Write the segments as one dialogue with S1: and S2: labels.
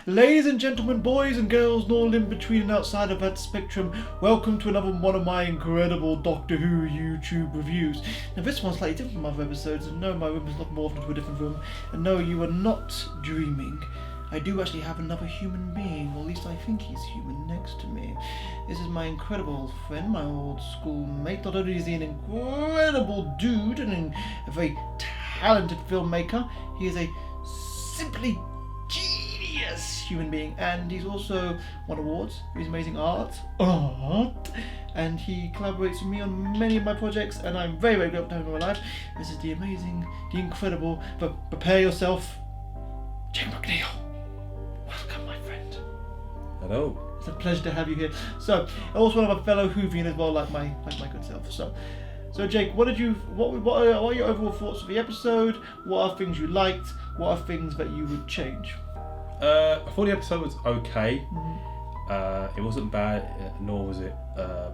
S1: Ladies and gentlemen, boys and girls, and all in between and outside of that spectrum, welcome to another one of my incredible Doctor Who YouTube reviews. Now this one's slightly different from other episodes, and no, my room is not morphed into a different room, and no, you are not dreaming. I do actually have another human being, or at least I think he's human, next to me. This is my incredible old friend, my old schoolmate. Not only is he an incredible dude and a very talented filmmaker, he is a simply genius human being, and he's also won awards for his amazing art, and he collaborates with me on many of my projects, and I'm very, very grateful to have him in my life. This is the amazing, the incredible, but prepare yourself, Jake McNeil. Welcome, my friend.
S2: Hello.
S1: It's a pleasure to have you here. So, also one of my fellow Whovian as well, like my good self. So Jake, what are your overall thoughts of the episode? What are things you liked? What are things that you would change?
S2: I thought the episode was okay.
S1: Mm-hmm.
S2: It wasn't bad, nor was it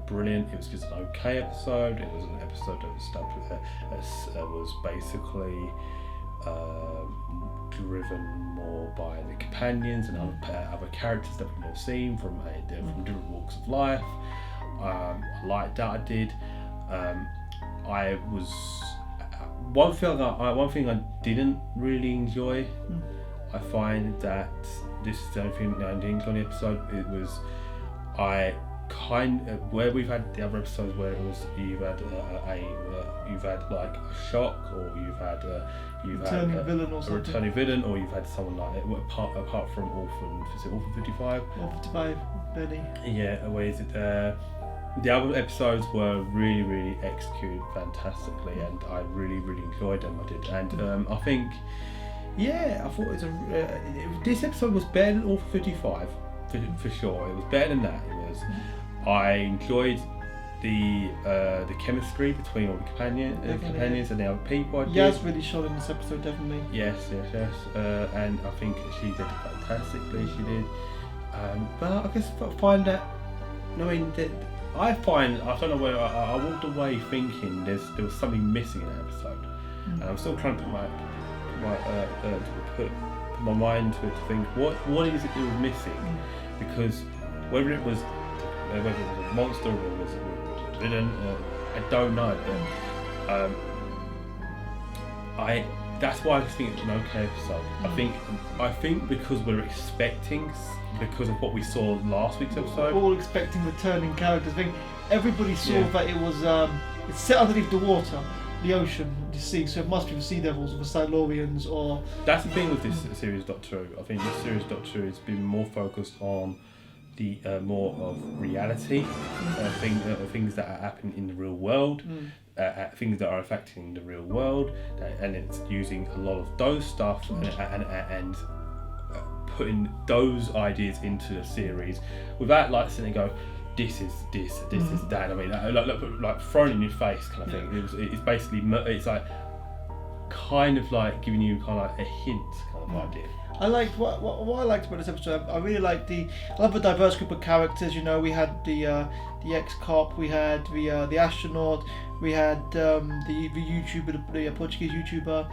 S2: brilliant. It was just an okay episode. It was an episode that was stabbed with was basically driven more by the companions and other characters that we've never seen from different walks of life. I liked that. I did. I was one thing I didn't really enjoy. I find that this is the only thing that I didn't enjoy in the episode. It was where we've had the other episodes where it was you've had like a shock, or you've had a returning villain, or you've had someone like it apart from Orphan 55?
S1: Orphan 55, Benny.
S2: Yeah, where is it? The other episodes were really, really executed fantastically, and I really, really enjoyed them. I did, and I think, I thought it was this episode was better than Orphan 55 for sure. It was better than that. It was. I enjoyed the chemistry between all the companions and the other people.
S1: Yaz really shone in this episode, definitely.
S2: Yes. And I think she did fantastically. She did. But I guess I find that. I mean, I don't know where I walked away thinking there was something missing in that episode, and I'm still trying to put my mind to it to think what is it that was missing, because whether it was a monster or it was a villain, I don't know, but that's why I think it's an okay episode. I think because we're expecting, because of what we saw last week's episode.
S1: We're all expecting returning characters. I think everybody saw that it was it's set underneath the water, the ocean, the sea, so it must be the Sea Devils or the Silurians or...
S2: That's the thing with this series Doctor Who. I think this series Doctor Who has been more focused on the more of reality, things that are happening in the real world, things that are affecting the real world, and it's using a lot of those stuff and putting those ideas into the series without like sitting and go, this is that. I mean, like thrown in your face kind of thing. It's basically it's kind of like giving you kind of like a hint kind of idea.
S1: I liked what I liked about this episode. I really liked I love the diverse group of characters. You know, we had the ex-cop, we had the astronaut, we had the YouTuber, the Portuguese YouTuber,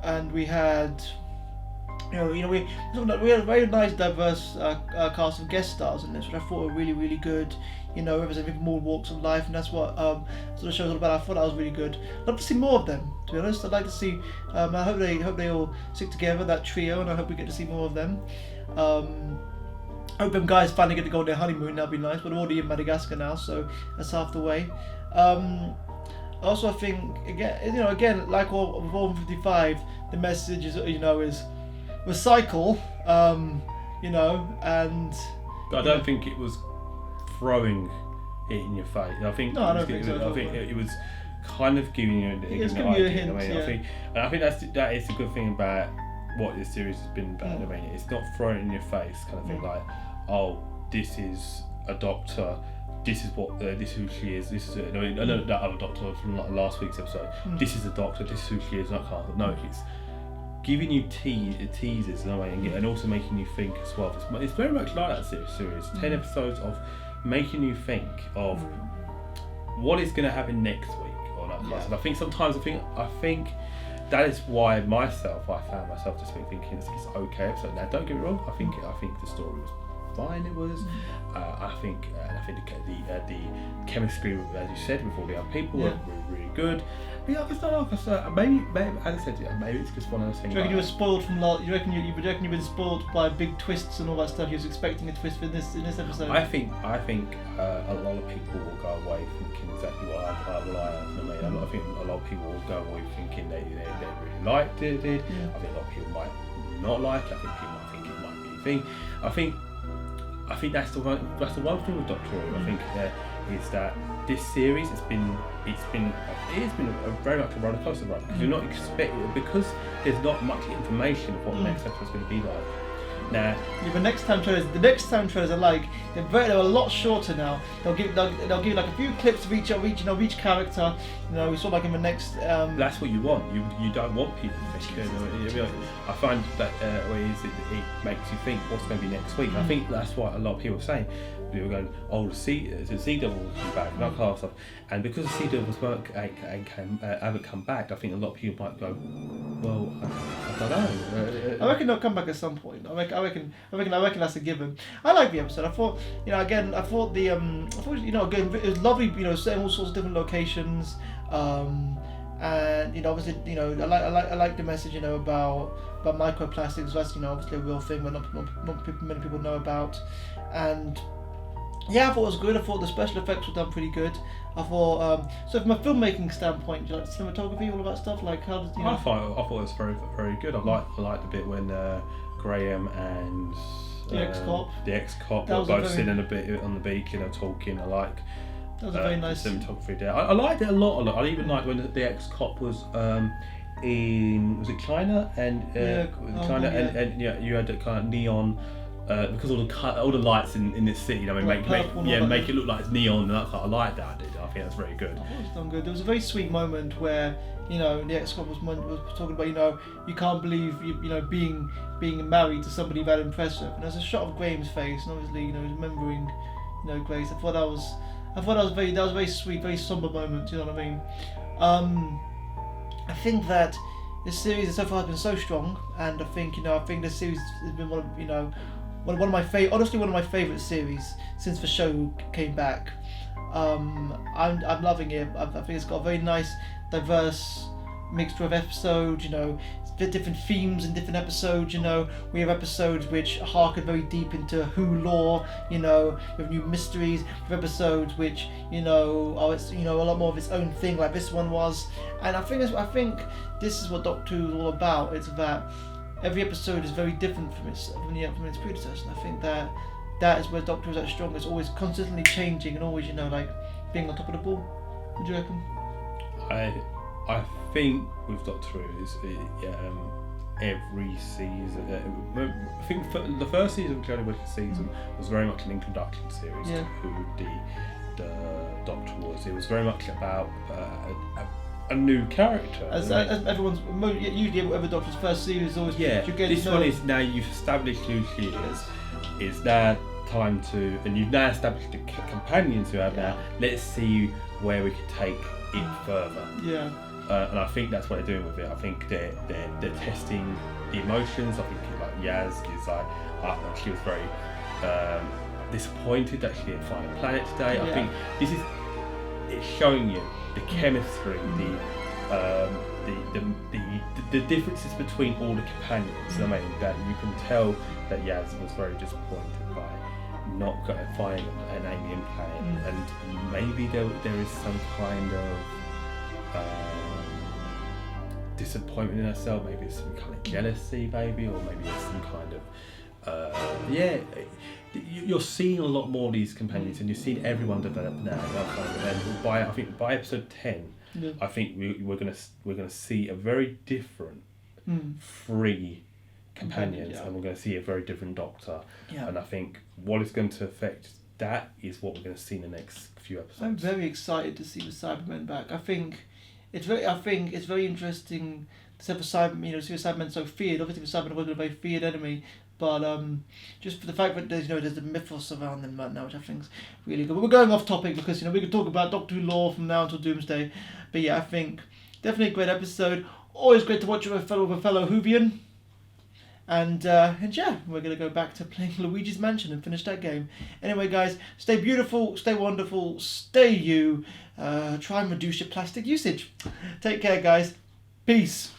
S1: and we had. We had a very nice, diverse cast of guest stars in this, which I thought were really, really good. You know, representing more walks of life, and that's what sort of show's all about. I thought that was really good. I'd love to see more of them. To be honest, I'd like to see. I hope they all stick together, that trio, and I hope we get to see more of them. I hope them guys finally get to go on their honeymoon. That'd be nice. But they're already in Madagascar now, so that's half the way. Also, I think again, like all of Orphan 55, the message is is recycle, and.
S2: But I don't think it was throwing it in your face. I think it was kind of giving you an idea. I think that is a good thing about what this series has been about. I mean, it's not throwing it in your face kind of thing, like, oh, this is a doctor. This is who she is. This is that other doctor from last week's episode. This is a doctor. This is who she is. Not kind of, no, it's giving you teasers in a way, and also making you think as well. It's very much like that series. 10 episodes of making you think of what is going to happen next week, or that kind of stuff. I think sometimes I think that is why I found myself just thinking it's okay. So now, don't get me wrong. I think the story was fine. It was. I think the chemistry, as you said, with all the other people were really good. Yeah, maybe as I said, maybe it's just one of those things.
S1: Do you reckon you were spoiled from you reckon you've been spoiled by big twists and all that stuff? You was expecting a twist in this episode.
S2: I think a lot of people will go away thinking exactly what I have. I think a lot of people will go away thinking they really liked it. I think a lot of people might not like it. I think people might think it might be a thing. I think that's the one thing with Doctor Who. I think is that this series it's been very much a roller coaster ride, because you're not expecting, because there's not much information of what the next episode's going to be like. Now,
S1: the next time trailers are like they're a lot shorter now. They'll give like a few clips of each character. We saw like in the next.
S2: That's what you want. You don't want people to think. I find that it makes you think what's going to be next week. I think that's what a lot of people are saying. We were going, the Sea Devil will come back, and that kind of stuff. And because the Sea Devils haven't come back, I think a lot of people might go, well, I don't know.
S1: I reckon they'll come back at some point. I reckon that's a given. I like the episode. I thought, again, it was lovely, setting all sorts of different locations. And obviously, I like the message, about microplastics. That's obviously a real thing that not many people know about. And yeah, I thought it was good. I thought the special effects were done pretty good. I thought so from a filmmaking standpoint, do you like the cinematography, all of that stuff? Like how does
S2: I thought it was very, very good. I liked the bit when Graham and
S1: the
S2: ex-cop were both sitting on the beacon talking. I like.
S1: That was a very nice
S2: cinematography there. I liked it a lot. I even liked when the ex-cop was was it China and you had that kind of neon. Because all the lights in this city, make it look like it's neon, and I like that. I think that's very good.
S1: I thought it was done good. There was a very sweet moment where the ex-cop was talking about you can't believe being married to somebody that impressive, and there's a shot of Graham's face, and obviously he's remembering Grace. I thought that was a very sweet, very somber moment. You know what I mean? I think that this series so far has been so strong, and I think this series has been one of my favourite series since the show came back. I'm loving it. I think it's got a very nice, diverse mixture of episodes. Different themes in different episodes. We have episodes which harken very deep into Who lore. We have new mysteries. We have episodes which it's a lot more of its own thing, like this one was. And I think this is what Doctor Who is all about. It's that every episode is very different from its predecessor. And I think that is where Doctor Who is at strongest, always consistently changing and always being on top of the ball. What do you reckon?
S2: I think with Doctor Who is every season. I think the first season of Jodie Whittaker's season was very much an introduction series to who the Doctor was. It was very much about a new character.
S1: As usually every Doctor's first series is always
S2: this one is now you've established who she is. It's now time to, and you've now established the companions who have now. Let's see where we can take it further.
S1: Yeah.
S2: And I think that's what they're doing with it. I think they're testing the emotions. I think Yaz is she was very disappointed that she didn't find a planet today. I think it's showing you the chemistry, the differences between all the companions. I mean, that you can tell that Yaz was very disappointed by not going to find an alien planet, and maybe there is some kind of disappointment in herself. Maybe it's some kind of jealousy, maybe, or maybe it's some kind of you're seeing a lot more of these companions, and you're seeing everyone develop now. And by episode 10, I think we're gonna see a very different free companions, and we're going to see a very different Doctor. And I think what is going to affect that is what we're going to see in the next few episodes.
S1: I'm very excited to see the Cybermen back. I think it's very interesting to see the Cybermen so feared. Obviously, the Cybermen were a very feared enemy, but just for the fact that there's a mythos around them right now, which I think is really good. But we're going off topic because we could talk about Doctor Who lore from now until Doomsday. But I think definitely a great episode. always great to watch with a fellow Whovian. And yeah, we're going to go back to playing Luigi's Mansion and finish that game. Anyway, guys, stay beautiful, stay wonderful, stay you. Try and reduce your plastic usage. Take care, guys. Peace.